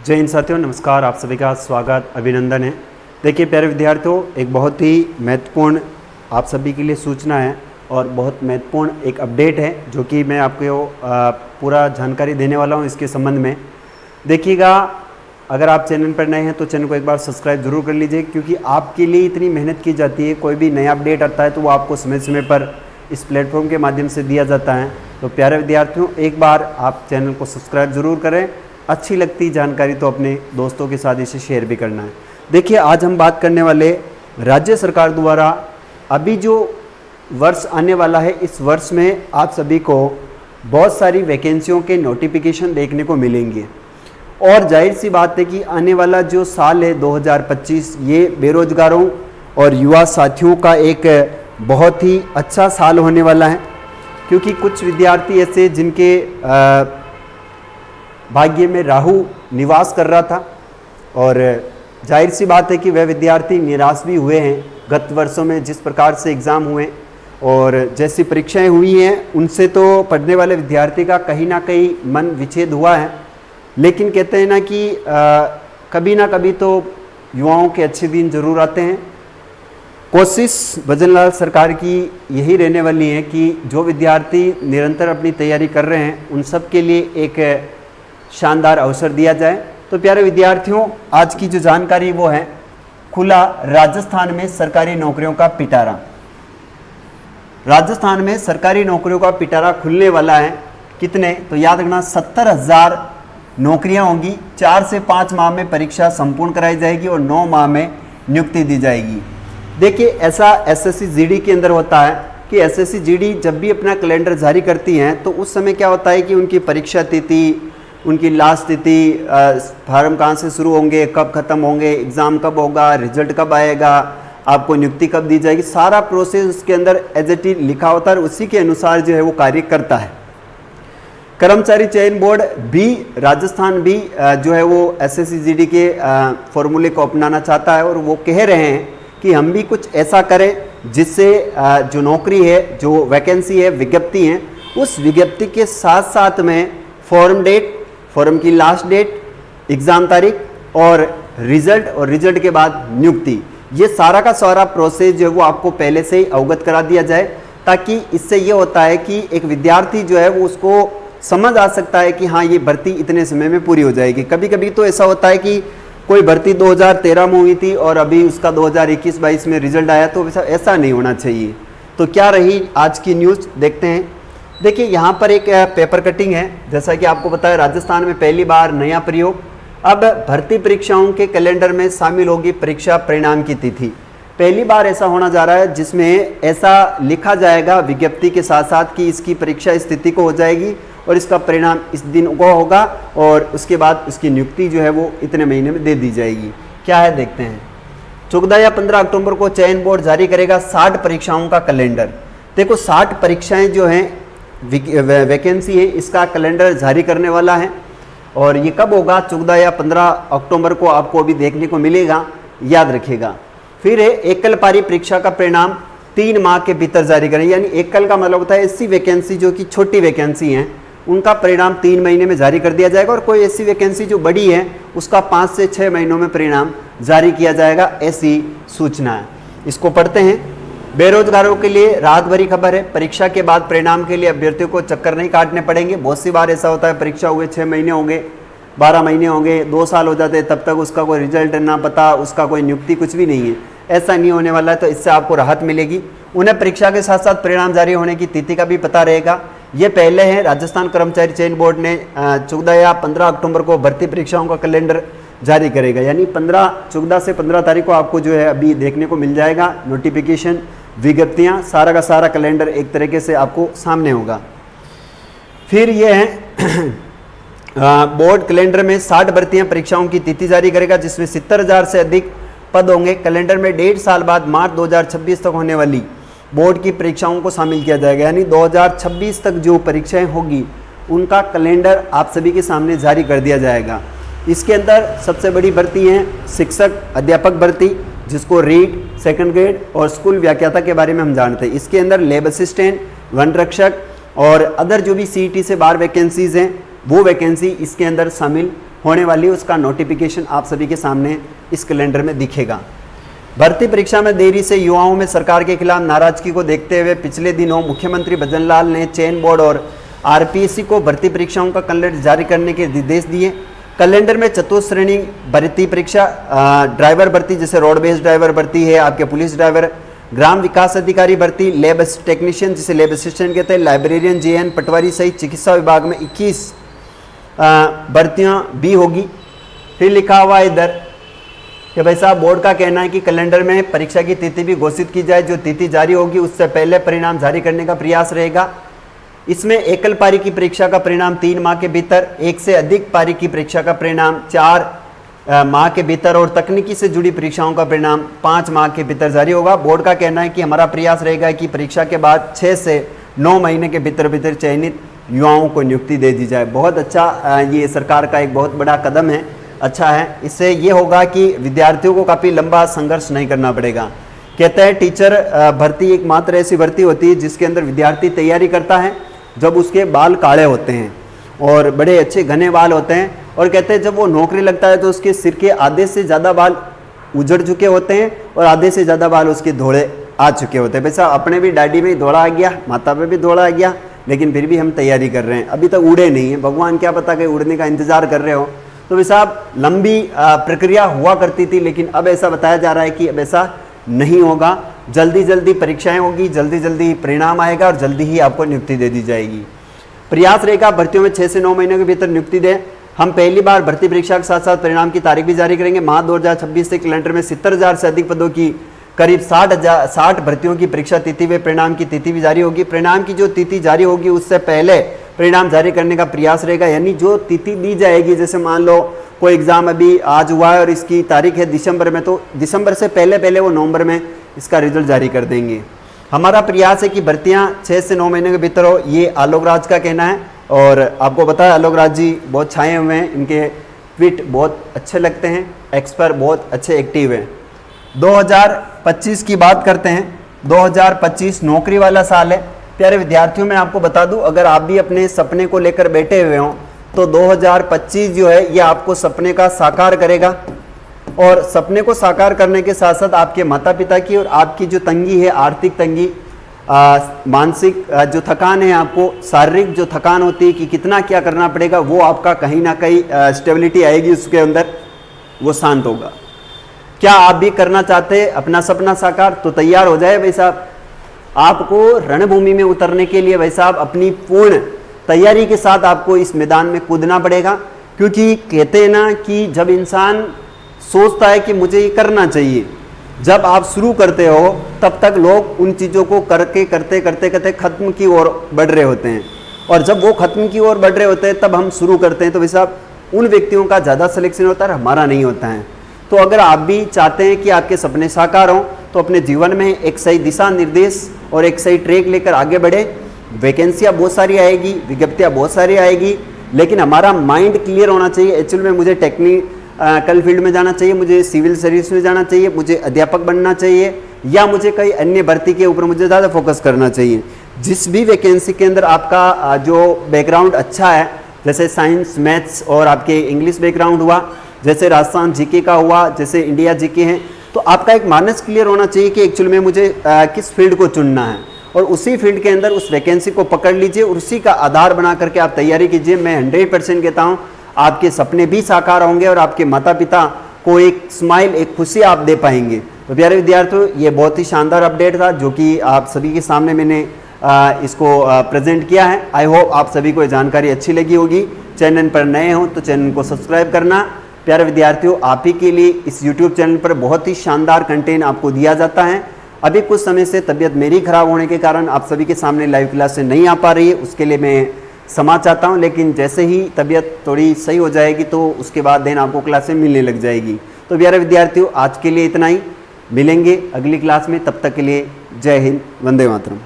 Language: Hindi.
जय हिंद साथियों, नमस्कार। आप सभी का स्वागत, अभिनंदन है। देखिए प्यारे विद्यार्थियों, एक बहुत ही महत्वपूर्ण आप सभी के लिए सूचना है और बहुत महत्वपूर्ण एक अपडेट है जो कि मैं आपको पूरा जानकारी देने वाला हूं इसके संबंध में। देखिएगा, अगर आप चैनल पर नए हैं तो चैनल को एक बार सब्सक्राइब जरूर कर लीजिए, क्योंकि आपके लिए इतनी मेहनत की जाती है। कोई भी नया अपडेट आता है तो वो आपको समय समय पर इस प्लेटफॉर्म के माध्यम से दिया जाता है। तो प्यारे विद्यार्थियों, एक बार आप चैनल को सब्सक्राइब जरूर करें। अच्छी लगती जानकारी तो अपने दोस्तों के साथ इसे शेयर भी करना है। देखिए, आज हम बात करने वाले राज्य सरकार द्वारा अभी जो वर्ष आने वाला है, इस वर्ष में आप सभी को बहुत सारी वैकेंसियों के नोटिफिकेशन देखने को मिलेंगे। और जाहिर सी बात है कि आने वाला जो साल है 2025, ये बेरोजगारों और युवा साथियों का एक बहुत ही अच्छा साल होने वाला है, क्योंकि कुछ विद्यार्थी ऐसे जिनके भाग्य में राहु निवास कर रहा था और जाहिर सी बात है कि वह विद्यार्थी निराश भी हुए हैं। गत वर्षों में जिस प्रकार से एग्ज़ाम हुए और जैसी परीक्षाएं हुई हैं, उनसे तो पढ़ने वाले विद्यार्थी का कहीं ना कहीं मन विच्छेद हुआ है। लेकिन कहते हैं ना कि कभी ना कभी तो युवाओं के अच्छे दिन जरूर आते हैं। कोशिश भजनलाल सरकार की यही रहने वाली है कि जो विद्यार्थी निरंतर अपनी तैयारी कर रहे हैं उन सब के लिए एक शानदार अवसर दिया जाए। तो प्यारे विद्यार्थियों, आज की जो जानकारी वो है, खुला राजस्थान में सरकारी नौकरियों का पिटारा। राजस्थान में सरकारी नौकरियों का पिटारा खुलने वाला है। कितने? तो याद रखना, 70,000 नौकरियां होंगी। 4 से 5 माह में परीक्षा संपूर्ण कराई जाएगी और 9 माह में नियुक्ति दी जाएगी। देखिए, ऐसा एसएससी जीडी के अंदर होता है कि एसएससी जीडी जब भी अपना कैलेंडर जारी करती हैं तो उस समय क्या होता है कि उनकी परीक्षा तिथि, उनकी लास्ट तिथि, फार्म कहाँ से शुरू होंगे, कब खत्म होंगे, एग्ज़ाम कब होगा, रिजल्ट कब आएगा, आपको नियुक्ति कब दी जाएगी, सारा प्रोसेस उसके अंदर एज इट इज लिखा होता है और उसी के अनुसार जो है वो कार्य करता है। कर्मचारी चयन बोर्ड भी, राजस्थान भी जो है वो एसएससी जीडी के फॉर्मूले को अपनाना चाहता है और वो कह रहे हैं कि हम भी कुछ ऐसा करें जिससे जो नौकरी है, जो वैकेंसी है, विज्ञप्ति है, उस विज्ञप्ति के साथ साथ में फॉर्म डेट, फॉर्म की लास्ट डेट, एग्ज़ाम तारीख और रिजल्ट के बाद नियुक्ति, ये सारा का सारा प्रोसेस जो है वो आपको पहले से ही अवगत करा दिया जाए, ताकि इससे ये होता है कि एक विद्यार्थी जो है वो उसको समझ आ सकता है कि हाँ, ये भर्ती इतने समय में पूरी हो जाएगी। कभी कभी तो ऐसा होता है कि कोई भर्ती 2013 में हुई थी और अभी उसका 2021-22 में रिजल्ट आया, तो ऐसा नहीं होना चाहिए। तो क्या रही आज की न्यूज़, देखते हैं। देखिए, यहाँ पर एक पेपर कटिंग है। जैसा कि आपको पता है, राजस्थान में पहली बार नया प्रयोग। अब भर्ती परीक्षाओं के कैलेंडर में शामिल होगी परीक्षा परिणाम की तिथि। पहली बार ऐसा होना जा रहा है जिसमें ऐसा लिखा जाएगा विज्ञप्ति के साथ साथ कि इसकी परीक्षा इस तिथि को हो जाएगी और इसका परिणाम इस दिन को होगा और उसके बाद उसकी नियुक्ति जो है वो इतने महीने में दे दी जाएगी। क्या है, देखते हैं। 14 या 15 अक्टूबर को चयन बोर्ड जारी करेगा 60 परीक्षाओं का कैलेंडर। देखो, 60 परीक्षाएं जो हैं, वैकेंसी है, इसका कैलेंडर जारी करने वाला है और ये कब होगा? 14 या 15 अक्टूबर को आपको अभी देखने को मिलेगा, याद रखिएगा। फिर है एकल पारी परीक्षा का परिणाम 3 माह के भीतर जारी करें। यानी एकल का मतलब होता है ऐसी वैकेंसी जो कि छोटी वैकेंसी हैं, उनका परिणाम 3 महीने में जारी कर दिया जाएगा और कोई ऐसी वैकेंसी जो बड़ी है उसका 5 से 6 महीनों में परिणाम जारी किया जाएगा, ऐसी सूचना है। इसको पढ़ते हैं। बेरोजगारों के लिए राहत भरी खबर है। परीक्षा के बाद परिणाम के लिए अभ्यर्थियों को चक्कर नहीं काटने पड़ेंगे। बहुत सी बार ऐसा होता है, परीक्षा हुए 6 महीने होंगे, 12 महीने होंगे, 2 साल हो जाते हैं, तब तक उसका कोई रिजल्ट ना पता, उसका कोई नियुक्ति कुछ भी नहीं है। ऐसा नहीं होने वाला है, तो इससे आपको राहत मिलेगी। उन्हें परीक्षा के साथ साथ परिणाम जारी होने की तिथि का भी पता रहेगा। ये पहले है, राजस्थान कर्मचारी चयन बोर्ड ने 14 या 15 अक्टूबर को भर्ती परीक्षाओं का कैलेंडर जारी करेगा। यानी 14 से 15 तारीख को आपको जो है अभी देखने को मिल जाएगा नोटिफिकेशन, विज्ञप्तियां, सारा का सारा कैलेंडर एक तरीके से आपको सामने होगा। फिर ये है बोर्ड कैलेंडर में 60 भर्तियां परीक्षाओं की तिथि जारी करेगा, जिसमें 70,000 से अधिक पद होंगे। कैलेंडर में 1.5 साल बाद मार्च 2026 तक होने वाली बोर्ड की परीक्षाओं को शामिल किया जाएगा। यानी 2026 तक जो परीक्षाएं होगी उनका कैलेंडर आप सभी के सामने जारी कर दिया जाएगा। इसके अंदर सबसे बड़ी भर्ती है शिक्षक अध्यापक भर्ती, जिसको रीड, सेकंड ग्रेड और स्कूल व्याख्याता के बारे में हम जानते हैं। इसके अंदर लैब असिस्टेंट, वन रक्षक और अदर जो भी सीईटी से बाहर वैकेंसीज हैं वो वैकेंसी इसके अंदर शामिल होने वाली है, उसका नोटिफिकेशन आप सभी के सामने इस कैलेंडर में दिखेगा। भर्ती परीक्षा में देरी से युवाओं में सरकार के खिलाफ नाराजगी को देखते हुए पिछले दिनों मुख्यमंत्री भजनलाल ने चयन बोर्ड और आरपीएससी को भर्ती परीक्षाओं का कैलेंडर जारी करने के निर्देश दिए। कैलेंडर में चतुश्रेणी भर्ती परीक्षा, ड्राइवर भर्ती जैसे रोडवेज ड्राइवर भर्ती है, आपके पुलिस ड्राइवर, ग्राम विकास अधिकारी भर्ती, लैब टेक्नीशियन जिसे लैब असिस्टेंट कहते हैं, लाइब्रेरियन, जेएन, पटवारी सहित चिकित्सा विभाग में 21 भर्तियाँ भी होगी। फिर लिखा हुआ इधर कि भाई साहब बोर्ड का कहना है कि कैलेंडर में परीक्षा की तिथि भी घोषित की जाए, जो तिथि जारी होगी उससे पहले परिणाम जारी करने का प्रयास रहेगा। इसमें एकल पारी की परीक्षा का परिणाम 3 माह के भीतर, एक से अधिक पारी की परीक्षा का परिणाम 4 माह के भीतर और तकनीकी से जुड़ी परीक्षाओं का परिणाम 5 माह के भीतर जारी होगा। बोर्ड का कहना है कि हमारा प्रयास रहेगा कि परीक्षा के बाद 6 से 9 महीने के भीतर चयनित युवाओं को नियुक्ति दे दी जाए। बहुत अच्छा, ये सरकार का एक बहुत बड़ा कदम है, अच्छा है। इससे ये होगा कि विद्यार्थियों को काफ़ी लंबा संघर्ष नहीं करना पड़ेगा। कहते हैं टीचर भर्ती एकमात्र ऐसी भर्ती होती है जिसके अंदर विद्यार्थी तैयारी करता है जब उसके बाल काले होते हैं और बड़े अच्छे घने बाल होते हैं, और कहते हैं जब वो नौकरी लगता है तो उसके सिर के आधे से ज़्यादा बाल उजड़ चुके होते हैं और आधे से ज़्यादा बाल उसके धोड़े आ चुके होते हैं। वैसा अपने भी डैडी में धोड़ा आ गया, माता पे भी धोड़ा आ गया, लेकिन फिर भी हम तैयारी कर रहे हैं। अभी तक उड़े नहीं हैं, भगवान क्या पता कि उड़ने का इंतज़ार कर रहे हो। तो वैसा लंबी प्रक्रिया हुआ करती थी, लेकिन अब ऐसा बताया जा रहा है कि अब ऐसा नहीं होगा। जल्दी परीक्षाएं होगी, जल्दी परिणाम आएगा और जल्दी ही आपको नियुक्ति दे दी जाएगी। प्रयास रहेगा भर्तियों में 6 से 9 महीने के भीतर नियुक्ति दें। हम पहली बार भर्ती परीक्षा के साथ साथ परिणाम की तारीख भी जारी करेंगे। मार्च 2026 से कैलेंडर में 70,000 से अधिक पदों की करीब 60 भर्तियों की परीक्षा तिथि व परिणाम की तिथि भी जारी होगी। परिणाम की जो तिथि जारी होगी उससे पहले परिणाम जारी करने का प्रयास रहेगा, यानी जो तिथि दी जाएगी, जैसे मान लो कोई एग्ज़ाम अभी आज हुआ है और इसकी तारीख है दिसंबर में, तो दिसंबर से पहले वो नवंबर में इसका रिजल्ट जारी कर देंगे। हमारा प्रयास है कि भर्तियां 6 से 9 महीने के भीतर हो, ये आलोक राज का कहना है। और आपको पता है आलोक राज जी बहुत छाए हुए हैं, इनके ट्वीट बहुत अच्छे लगते हैं, एक्सपर्ट बहुत अच्छे एक्टिव हैं। 2025 की बात करते हैं। 2025 नौकरी वाला साल है। प्यारे विद्यार्थियों, मैं आपको बता दूं, अगर आप भी अपने सपने को लेकर बैठे हुए हों तो 2025 जो है ये आपको सपने का साकार करेगा, और सपने को साकार करने के साथ साथ आपके माता पिता की और आपकी जो तंगी है, आर्थिक तंगी, मानसिक जो थकान है, आपको शारीरिक जो थकान होती है कि कितना क्या करना पड़ेगा, वो आपका कहीं ना कहीं स्टेबिलिटी आएगी उसके अंदर, वो शांत होगा। क्या आप भी करना चाहते हैं अपना सपना साकार? तो तैयार हो जाए भाई साहब। आपको रणभूमि में उतरने के लिए भाई साहब अपनी पूर्ण तैयारी के साथ आपको इस मैदान में कूदना पड़ेगा, क्योंकि कहते हैं ना कि जब इंसान सोचता है कि मुझे ये करना चाहिए, जब आप शुरू करते हो तब तक लोग उन चीज़ों को करते करते ख़त्म की ओर बढ़ रहे होते हैं, और जब वो ख़त्म की ओर बढ़ रहे होते हैं तब हम शुरू करते हैं। तो भाई साहब उन व्यक्तियों का ज़्यादा सिलेक्शन होता है, हमारा नहीं होता है। तो अगर आप भी चाहते हैं कि आपके सपने साकार हों तो अपने जीवन में एक सही दिशा निर्देश और एक सही ट्रैक लेकर आगे बढ़े। वैकेंसियाँ बहुत सारी आएगी, विज्ञप्तियाँ बहुत सारी आएगी, लेकिन हमारा माइंड क्लियर होना चाहिए। एक्चुअल में मुझे टेक्निकल फील्ड में जाना चाहिए, मुझे सिविल सर्विस में जाना चाहिए, मुझे अध्यापक बनना चाहिए, या मुझे कई अन्य भर्ती के ऊपर मुझे ज़्यादा फोकस करना चाहिए। जिस भी वैकेंसी के अंदर आपका जो बैकग्राउंड अच्छा है, जैसे साइंस, मैथ्स और आपके इंग्लिश बैकग्राउंड हुआ, जैसे राजस्थान जीके का हुआ, जैसे इंडिया जीके हैं, तो आपका एक मानस क्लियर होना चाहिए कि एक्चुअल में मुझे किस फील्ड को चुनना है, और उसी फील्ड के अंदर उस वैकेंसी को पकड़ लीजिए और उसी का आधार बना करके आप तैयारी कीजिए। मैं 100% कहता हूँ आपके सपने भी साकार होंगे और आपके माता पिता को एक स्माइल, एक खुशी आप दे पाएंगे। तो प्यारे विद्यार्थियों, ये बहुत ही शानदार अपडेट था जो कि आप सभी के सामने मैंने इसको प्रेजेंट किया है। आई होप आप सभी को ये जानकारी अच्छी लगी होगी। चैनल पर नए हो तो चैनल को सब्सक्राइब करना। प्यारे विद्यार्थियों, आप ही के लिए इस YouTube चैनल पर बहुत ही शानदार कंटेंट आपको दिया जाता है। अभी कुछ समय से तबीयत मेरी खराब होने के कारण आप सभी के सामने लाइव क्लास से नहीं आ पा रही है, उसके लिए मैं क्षमा चाहता हूं, लेकिन जैसे ही तबीयत थोड़ी सही हो जाएगी तो उसके बाद देन आपको क्लासें मिलने लग जाएगी। तो प्यारे विद्यार्थियों, आज के लिए इतना ही। मिलेंगे अगली क्लास में, तब तक के लिए जय हिंद, वंदे मातरम।